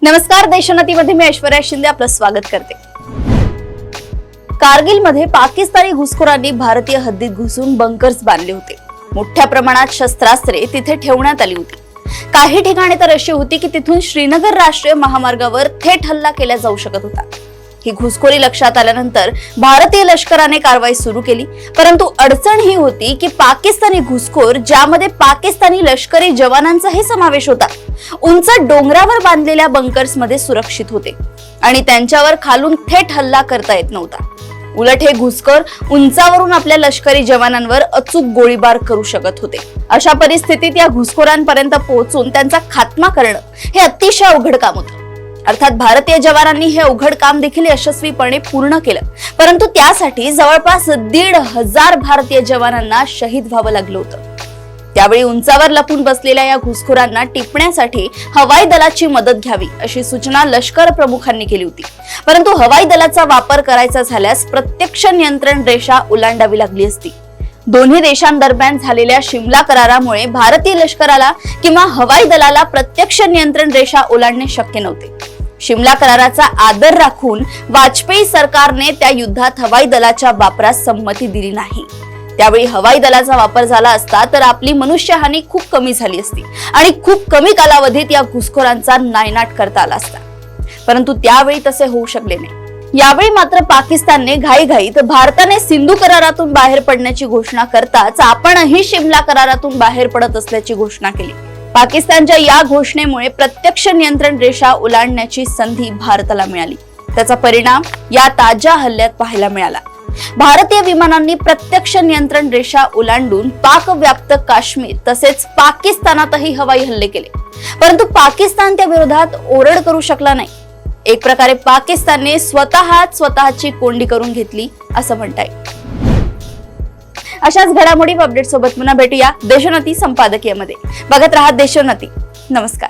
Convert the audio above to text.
नमस्कार, देशोन्नतीमध्ये मी ऐश्वर्या शिंदे आपलं स्वागत करते। कारगिलमध्ये पाकिस्तानी घुसखोरांनी भारतीय हद्दीत घुसून बंकर्स बांधले होते। मोठ्या प्रमाणात शस्त्रास्त्रे तिथे ठेवण्यात आली होती। काही ठिकाणी तर अशी होती की तिथून श्रीनगर राष्ट्रीय महामार्गावर थेट हल्ला केला जाऊ शकत होता। ही घुसखोरी लक्षात आल्यानंतर भारतीय लष्कराने कारवाई सुरू केली, परंतु अडचण ही होती की पाकिस्तानी घुसखोर, ज्यामध्ये पाकिस्तानी लष्करी जवानांचाही समावेश होता, उंच डोंगरावर बांधलेल्या बंकर्स मध्ये सुरक्षित होते आणि त्यांच्यावर खालून थेट हल्ला करता येत नव्हता। उलट हे घुसखोर उंचावरून आपल्या लष्करी जवानांवर अचूक गोळीबार करू शकत होते। अशा परिस्थितीत या घुसखोरांपर्यंत पोहोचून त्यांचा खात्मा करणं हे अतिशय अवघड काम होतं। अर्थात भारतीय जवानांनी हे अवघड काम देखील यशस्वीपणे पूर्ण केलं, परंतु त्यासाठी जवळपास 1,500 भारतीय जवानांना शहीद व्हावं लागलं होतं। त्यावेळी उंचावर लपून बसलेल्या या घुसखोरांना टिपण्यासाठी हवाई दलाची मदत घ्यावी अशी सूचना लष्कर प्रमुखांनी केली होती, परंतु हवाई दलाचा वापर करायचा झाल्यास प्रत्यक्ष नियंत्रण रेषा ओलांडावी लागली असती। दोन्ही देशांदरम्यान झालेल्या शिमला करारामुळे भारतीय लष्कराला किंवा हवाई दलाला प्रत्यक्ष नियंत्रण रेषा ओलांडणे शक्य नव्हते। शिमला कराराचा आदर राखून वाजपेयी सरकारने त्या युद्धात हवाई दलाच्या वापरास संमती दिली नाही। त्यावेळी हवाई दलाचा वापर झाला असता तर आपली मनुष्यहानी खूप कमी झाली असती आणि खूप कमी कालावधीत या घुसखोरांचा नायनाट करता आला असता, परंतु त्यावेळी तसे होऊ शकले नाही। यावेळी मात्र पाकिस्तानने घाईघाईत भारताने सिंधू करारातून बाहेर पडण्याची घोषणा करताच आपणही शिमला करारातून बाहेर पडत असल्याची घोषणा केली। पाकिस्तानच्या या घोषणेमुळे प्रत्यक्ष नियंत्रण रेषा ओलांडण्याची संधी भारताला मिळाली। त्याचा परिणाम या ताज्या हल्ल्यात पाहायला मिळाला। भारतीय विमानांनी प्रत्यक्ष नियंत्रण रेषा ओलांडून पाकव्याप्त काश्मीर तसेच पाकिस्तानातही हवाई हल्ले केले, परंतु पाकिस्तान त्या विरोधात ओरड करू शकला नाही। एक प्रकारे पाकिस्तानने स्वतःची कोंडी करून घेतली असं म्हणता येईल। अशाच घडामोडी व अपडेट सोबत पुन्हा भेटूया देशोन्नती संपादकीयमध्ये। बघत रहा देशोन्नती। नमस्कार।